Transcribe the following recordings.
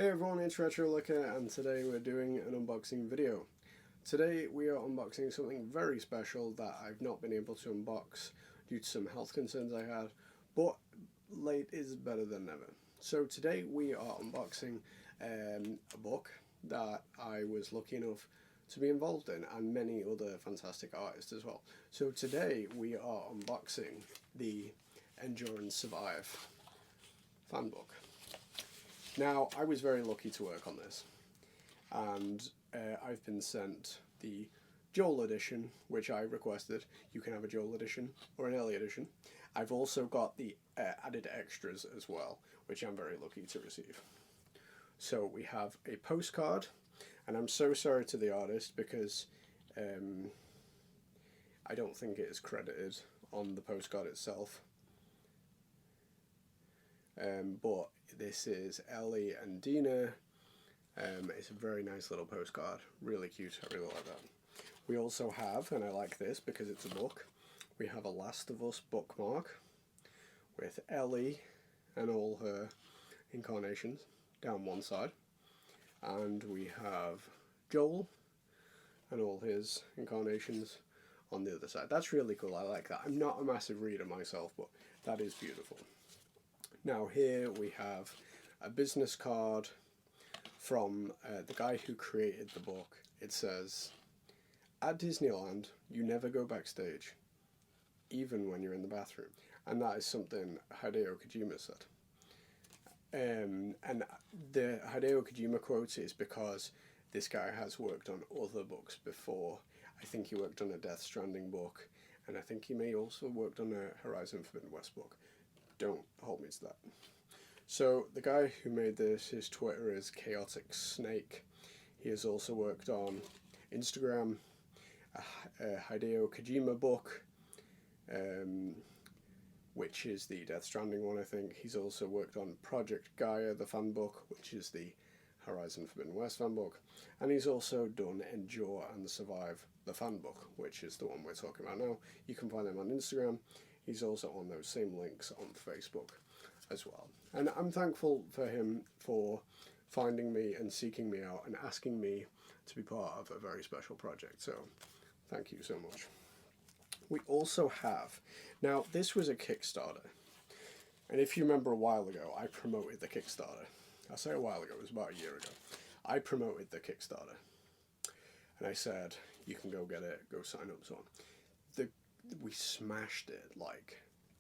Hey everyone, it's RetroLooker, and today we're doing an unboxing video. Today we are unboxing something very special that I've not been able to unbox due to some health concerns I had, but late is better than never. So today we are unboxing a book that I was lucky enough to be involved in, and many other fantastic artists as well. So today we are unboxing the Endure and Survive Fanbook. Now, I was very lucky to work on this, and I've been sent the Joel edition, which I requested. You can have a Joel edition or an early edition. I've also got the added extras as well, which I'm very lucky to receive. So we have a postcard, and I'm so sorry to the artist because I don't think it is credited on the postcard itself. But this is Ellie and Dina. It's a very nice little postcard, really cute. I really like that. We also have, and I like this because it's a book, we have a Last of Us bookmark with Ellie and all her incarnations down one side, and we have Joel and all his incarnations on the other side. That's really cool. I like that. I'm not a massive reader myself, but that is beautiful. Now here we have a business card from the guy who created the book. It says, "At Disneyland, you never go backstage, even when you're in the bathroom." And that is something Hideo Kojima said. And the Hideo Kojima quote is because this guy has worked on other books before. I think he worked on a Death Stranding book, and I think he may also worked on a Horizon Forbidden West book. Don't hold me to that. So the guy who made this, his Twitter is Chaotic Snake. He has also worked on Instagram, a Hideo Kojima book, which is the Death Stranding one, I think. He's also worked on Project Gaia, the fan book, which is the Horizon Forbidden West fan book. And he's also done Endure and Survive, the fan book, which is the one we're talking about now. You can find him on Instagram. He's also on those same links on Facebook as well. And I'm thankful for him for finding me and seeking me out and asking me to be part of a very special project. So thank you so much. We also have, now this was a Kickstarter. And if you remember a while ago, I promoted the Kickstarter. I say a while ago, it was about a year ago. I promoted the Kickstarter. And I said, you can go get it, go sign up, so on. We smashed it,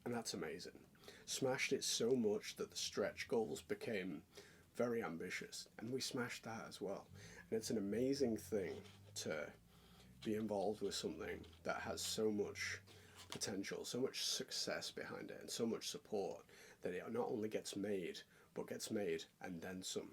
and that's amazing. Smashed it so much that the stretch goals became very ambitious, and we smashed that as well. And it's an amazing thing to be involved with something that has so much potential, so much success behind it, and so much support that it not only gets made, but gets made and then some.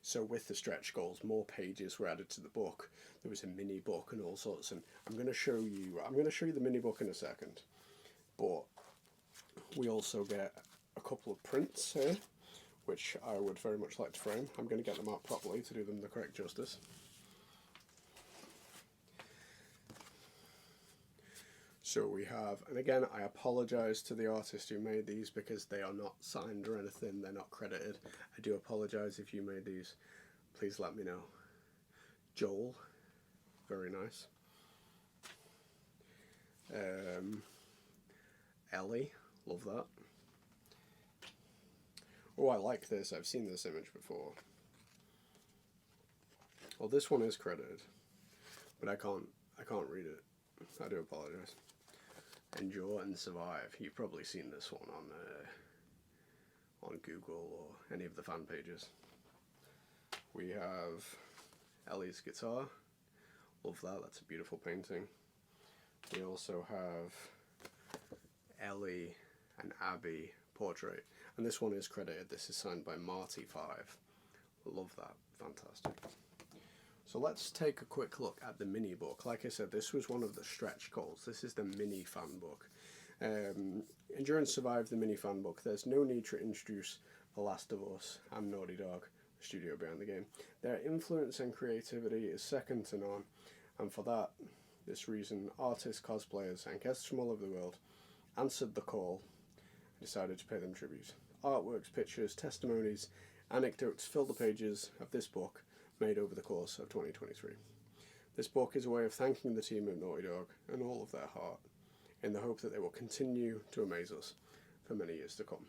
So with the stretch goals, more pages were added to the book. There was a mini book and all sorts, and I'm going to show you the mini book in a second. But we also get a couple of prints here, which I would very much like to frame. I'm going to get them out properly to do them the correct justice. So we have, and again, I apologise to the artist who made these because they are not signed or anything, they're not credited. I do apologise if you made these, please let me know. Joel, very nice. Ellie, love that. Oh, I like this, I've seen this image before. Well, this one is credited, but I can't read it. I do apologise. Endure and Survive. You've probably seen this one on Google or any of the fan pages. We have Ellie's guitar. Love that. That's a beautiful painting. We also have Ellie and Abby portrait, and this one is credited. This is signed by Marty5. Love that. Fantastic. So let's take a quick look at the mini book. Like I said, this was one of the stretch goals. This is the mini fan book. Endure and Survive, the mini fan book. There's no need to introduce The Last of Us and Naughty Dog, the studio behind the game. Their influence and creativity is second to none, and for this reason, artists, cosplayers, and guests from all over the world answered the call and decided to pay them tribute. Artworks, pictures, testimonies, Anecdotes fill the pages of this book made over the course of 2023. This book is a way of thanking the team at Naughty Dog and all of their heart, in the hope that they will continue to amaze us for many years to come.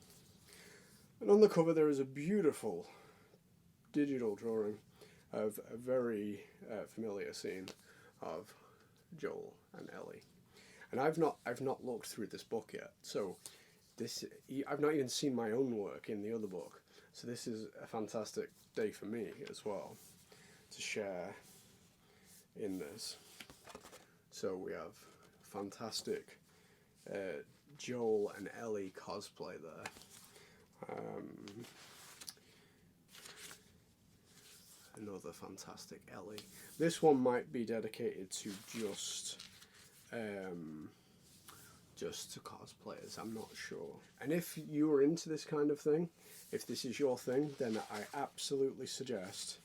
And on the cover there is a beautiful digital drawing of a very familiar scene of Joel and Ellie. And I've not looked through this book yet, so I've not even seen my own work in the other book. So this is a fantastic day for me as well to share in this. So we have fantastic Joel and Ellie cosplay there. Another fantastic Ellie. This one might be dedicated to just to cosplayers, I'm not sure. And if you are into this kind of thing, if this is your thing, then I absolutely suggest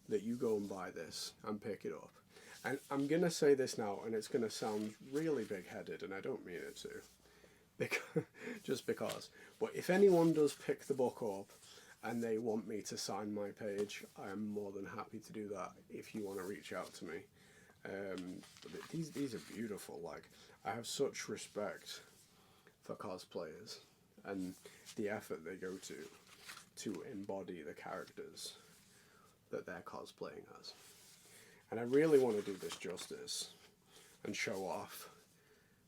that you go and buy this and pick it up. And I'm going to say this now, and it's going to sound really big-headed, and I don't mean it to, just because. But if anyone does pick the book up and they want me to sign my page, I am more than happy to do that if you want to reach out to me. These are beautiful. Like, I have such respect for cosplayers and the effort they go to embody the characters that they're cosplaying as. And I really want to do this justice and show off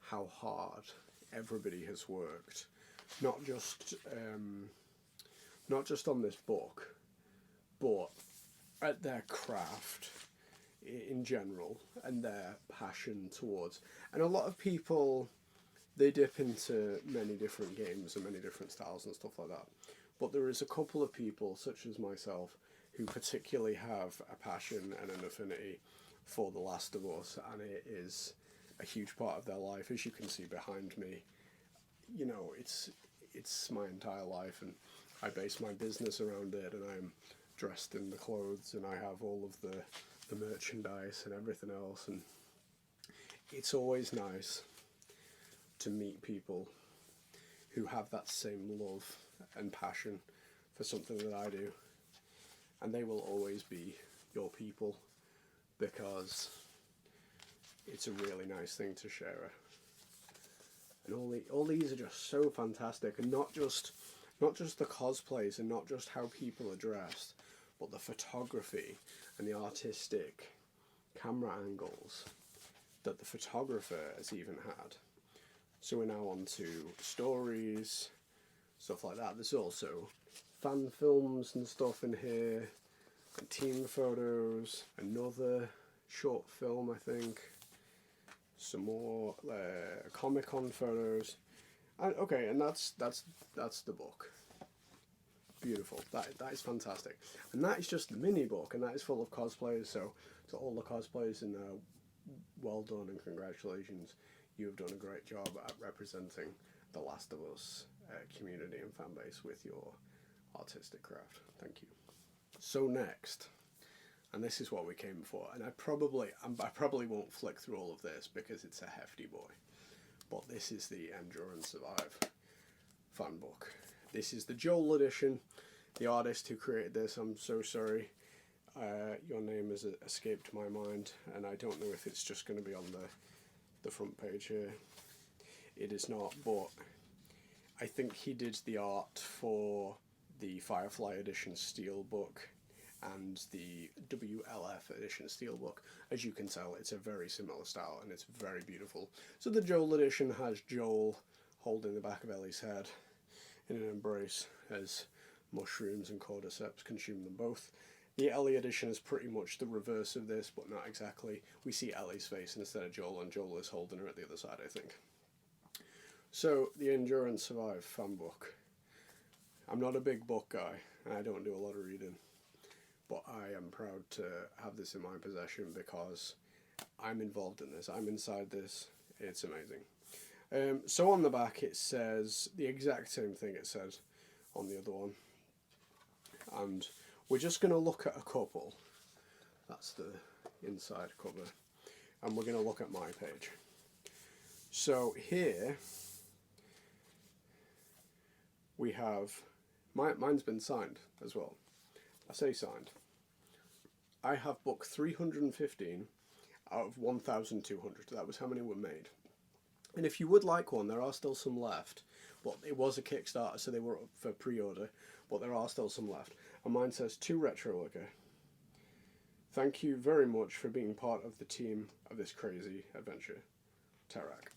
how hard everybody has worked, not just on this book, but at their craft in general and their passion towards. And a lot of people, they dip into many different games and many different styles and stuff like that. But there is a couple of people, such as myself, who particularly have a passion and an affinity for The Last of Us, and it is a huge part of their life. As you can see behind me, you know, it's my entire life, and I base my business around it, and I'm dressed in the clothes, and I have all of the merchandise and everything else, and it's always nice to meet people who have that same love and passion for something that I do. And they will always be your people, because it's a really nice thing to share. And all these are just so fantastic, and not just the cosplays and not just how people are dressed, but the photography and the artistic camera angles that the photographer has even had. So we're now on to stories, stuff like that. There's also fan films and stuff in here, and team photos, another short film, I think, some more Comic-Con photos, and okay, and that's the book. Beautiful. That is fantastic, and that is just the mini book, and that is full of cosplayers. So to all the cosplayers in there, well done and congratulations. You have done a great job at representing the Last of Us community and fan base with your artistic craft. Thank you. So next, and this is what we came for, and I probably won't flick through all of this because it's a hefty boy, but this is the Endure and Survive fan book. This is the Joel edition. The artist who created this, I'm so sorry, your name has escaped my mind, and I don't know if it's just going to be on the front page here. It is not, but I think he did the art for the Firefly edition Steelbook and the WLF edition Steelbook. As you can tell, it's a very similar style and it's very beautiful. So the Joel edition has Joel holding the back of Ellie's head in an embrace as mushrooms and cordyceps consume them both. The Ellie edition is pretty much the reverse of this, but not exactly. We see Ellie's face instead of Joel, and Joel is holding her at the other side, I think. So, the Endure and Survive fan book. I'm not a big book guy, and I don't do a lot of reading, but I am proud to have this in my possession because I'm involved in this. I'm inside this. It's amazing. So on the back it says the exact same thing it says on the other one. And we're just going to look at a couple. That's the inside cover. And we're going to look at my page. So here we have Mine's been signed as well. I say signed. I have book 315 out of 1,200. That was how many were made. And if you would like one, there are still some left. But it was a Kickstarter, so they were up for pre-order. But there are still some left. And mine says, to Retrolica, thank you very much for being part of the team of this crazy adventure, Tarak.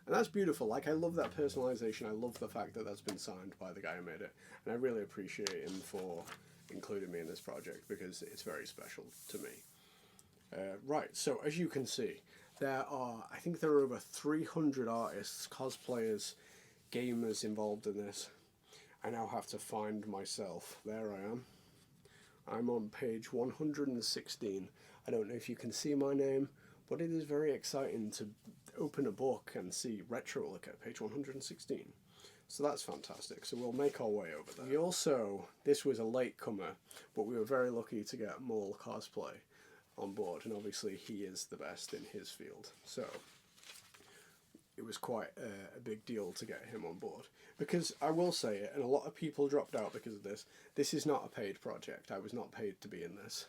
And that's beautiful. Like, I love that personalization. I love the fact that that's been signed by the guy who made it. And I really appreciate him for including me in this project, because it's very special to me. Right, so as you can see, I think there are over 300 artists, cosplayers, gamers involved in this. I now have to find myself. There I am. I'm on page 116. I don't know if you can see my name, but it is very exciting to open a book and see Retrolica, page 116. So that's fantastic. So we'll make our way over there. We also, this was a latecomer, but we were very lucky to get Mole Cosplay on board, and obviously he is the best in his field. So it was quite a big deal to get him on board. Because I will say it, and a lot of people dropped out because of this, this is not a paid project. I was not paid to be in this.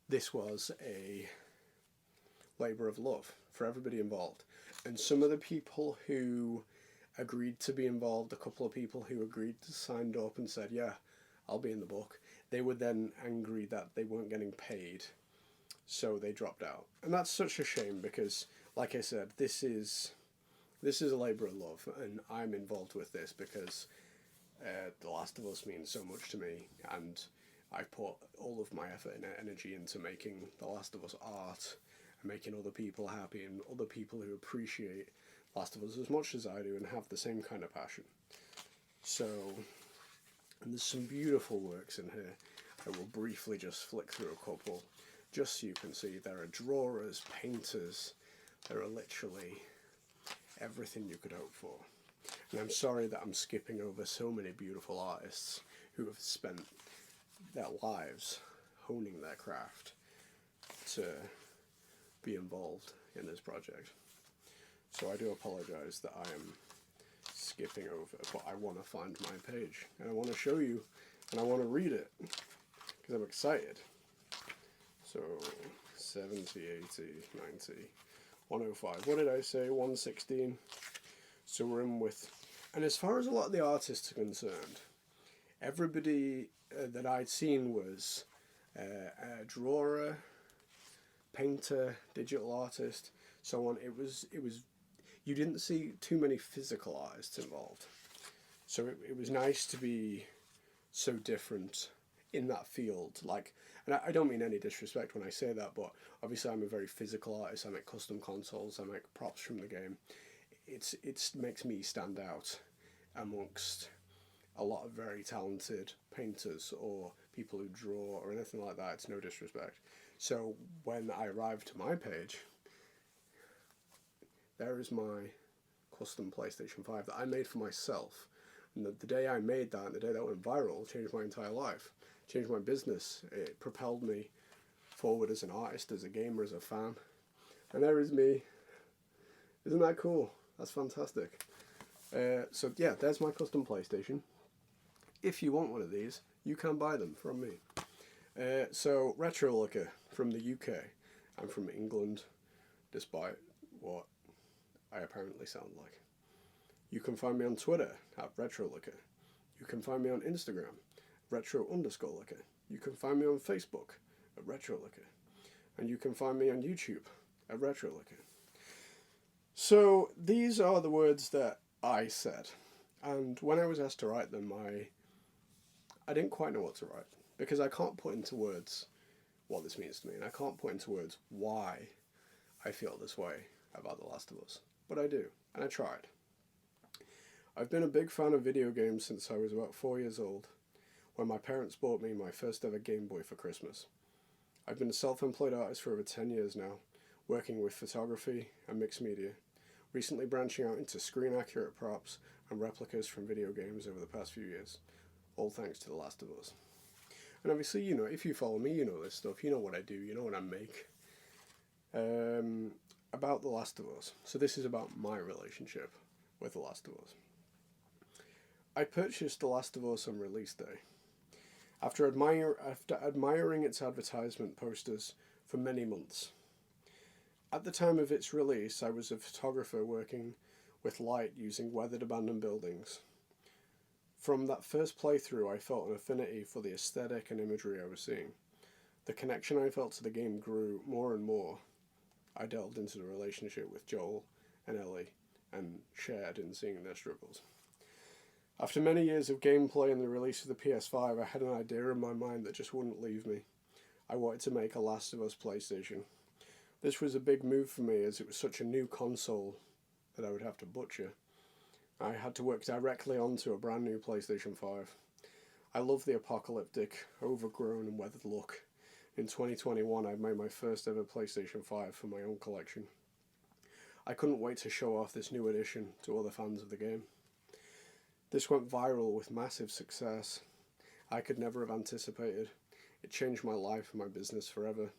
This was a labour of love for everybody involved. And some of the people who agreed to be involved, a couple of people who agreed to sign up and said, yeah, I'll be in the book, they were then angry that they weren't getting paid, so they dropped out. And that's such a shame, because, like I said, this is a labour of love, and I'm involved with this because The Last of Us means so much to me, and I put all of my effort and energy into making The Last of Us art, and making other people happy, and other people who appreciate Last of Us as much as I do and have the same kind of passion. So, and there's some beautiful works in here. I will briefly just flick through a couple, just so you can see. There are drawers, painters, there are literally everything you could hope for. And I'm sorry that I'm skipping over so many beautiful artists who have spent their lives honing their craft to be involved in this project. So I do apologise that I am skipping over, but I want to find my page, and I want to show you, and I want to read it, because I'm excited. So, 70, 80, 90, 105. What did I say? 116. So we're in with... And as far as a lot of the artists are concerned, everybody that I'd seen was a drawer, painter, digital artist, so on. It was you didn't see too many physical artists involved. So it was nice to be so different in that field. Like, and I don't mean any disrespect when I say that, but obviously I'm a very physical artist. I make custom consoles, I make props from the game. It makes me stand out amongst a lot of very talented painters or people who draw or anything like that. It's no disrespect. So when I arrived to my page, there is my custom PlayStation 5 that I made for myself. And the day I made that, and the day that went viral, changed my entire life, changed my business. It propelled me forward as an artist, as a gamer, as a fan. And there is me. Isn't that cool? That's fantastic. So yeah, there's my custom PlayStation. If you want one of these, you can buy them from me. So Retrolica from the UK. I'm from England, despite what I apparently sound like. You can find me on Twitter at Retrolica. You can find me on Instagram, Retro_Lica. You can find me on Facebook at Retrolica. And you can find me on YouTube at Retrolica. So these are the words that I said. And when I was asked to write them, I didn't quite know what to write, because I can't put into words what this means to me, and I can't put into words why I feel this way about The Last of Us. But I do, and I tried. I've been a big fan of video games since I was about 4 years old, when my parents bought me my first ever Game Boy for Christmas. I've been a self-employed artist for over 10 years now, working with photography and mixed media, recently branching out into screen-accurate props and replicas from video games over the past few years, all thanks to The Last of Us. And obviously, you know, if you follow me, you know this stuff, you know what I do, you know what I make. About The Last of Us. So this is about my relationship with The Last of Us. I purchased The Last of Us on release day, after admiring its advertisement posters for many months. At the time of its release, I was a photographer working with light using weathered abandoned buildings. From that first playthrough, I felt an affinity for the aesthetic and imagery I was seeing. The connection I felt to the game grew more and more. I delved into the relationship with Joel and Ellie and shared in seeing their struggles. After many years of gameplay and the release of the PS5, I had an idea in my mind that just wouldn't leave me. I wanted to make a Last of Us PlayStation. This was a big move for me as it was such a new console that I would have to butcher. I had to work directly onto a brand new PlayStation 5. I love the apocalyptic, overgrown and weathered look. In 2021 I made my first ever PlayStation 5 for my own collection. I couldn't wait to show off this new edition to other fans of the game. This went viral with massive success. I could never have anticipated. It changed my life and my business forever.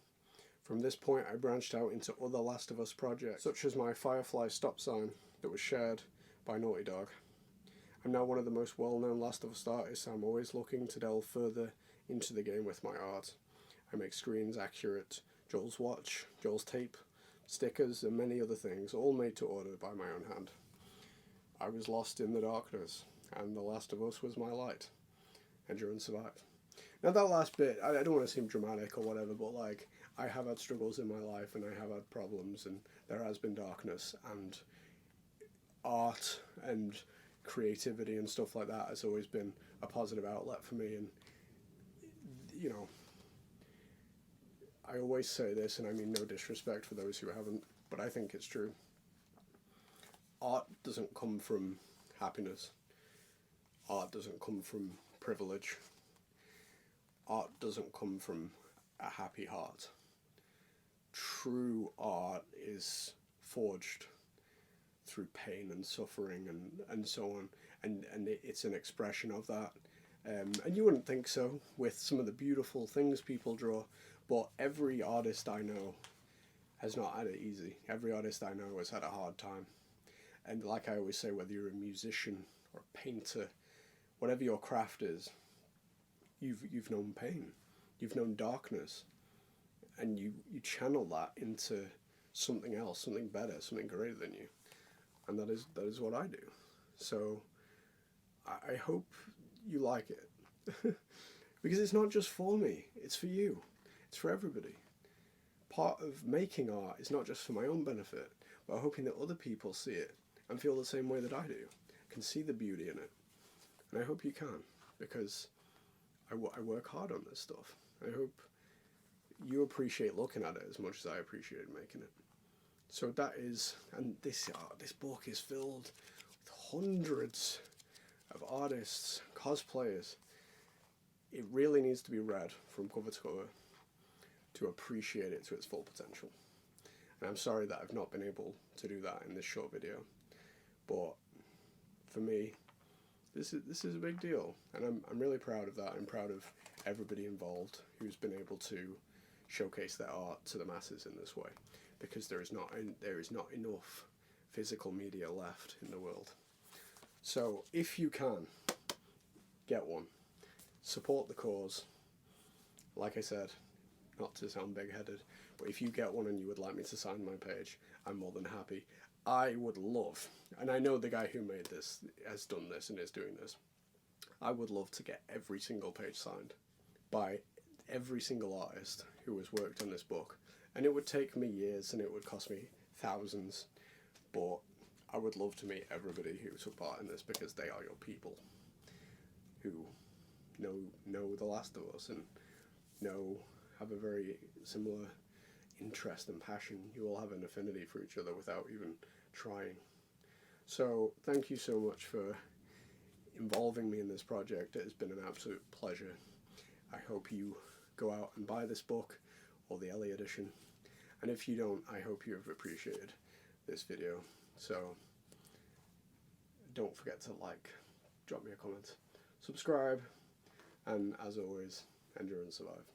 From this point I branched out into other Last of Us projects, such as my Firefly stop sign that was shared by Naughty Dog. I'm now one of the most well-known Last of Us artists. I'm always looking to delve further into the game with my art. I make screens accurate, Joel's watch, Joel's tape, stickers and many other things, all made to order by my own hand. I was lost in the darkness, and The Last of Us was my light. Endure and survive. Now that last bit, I don't want to seem dramatic or whatever, but like, I have had struggles in my life and I have had problems and there has been darkness, and art and creativity and stuff like that has always been a positive outlet for me. And you know, I always say this, and I mean no disrespect for those who haven't, but I think it's true. Art doesn't come from happiness. Art doesn't come from privilege. Art doesn't come from a happy heart. True art is forged through pain and suffering and so on, and it's an expression of that. And you wouldn't think so with some of the beautiful things people draw, but every artist I know has not had it easy. Every artist I know has had a hard time. And like I always say, whether you're a musician or a painter, whatever your craft is, you've known pain, you've known darkness, and you channel that into something else, something better, something greater than you. And that is what I do. So I hope you like it. Because it's not just for me, it's for you. It's for everybody. Part of making art is not just for my own benefit, but hoping that other people see it and feel the same way that I do, can see the beauty in it. And I hope you can, because I work hard on this stuff. I hope you appreciate looking at it as much as I appreciate making it. So that is, and this book is filled with hundreds of artists, cosplayers. It really needs to be read from cover to cover to appreciate it to its full potential. And I'm sorry that I've not been able to do that in this short video, but for me, this is a big deal, and I'm really proud of that. I'm proud of everybody involved who's been able to showcase their art to the masses in this way, because there is not enough physical media left in the world. So if you can, get one. Support the cause. Like I said, not to sound big-headed, but if you get one and you would like me to sign my page, I'm more than happy. I would love, and I know the guy who made this has done this and is doing this, I would love to get every single page signed by every single artist who has worked on this book. And it would take me years and it would cost me thousands, but I would love to meet everybody who took part in this, because they are your people who know The Last of Us and have a very similar interest and passion. You all have an affinity for each other without even trying. So thank you so much for involving me in this project. It has been an absolute pleasure. I hope you go out and buy this book or the Ellie edition. And if you don't, I hope you have appreciated this video. So don't forget to like, drop me a comment, subscribe, and as always, endure and survive.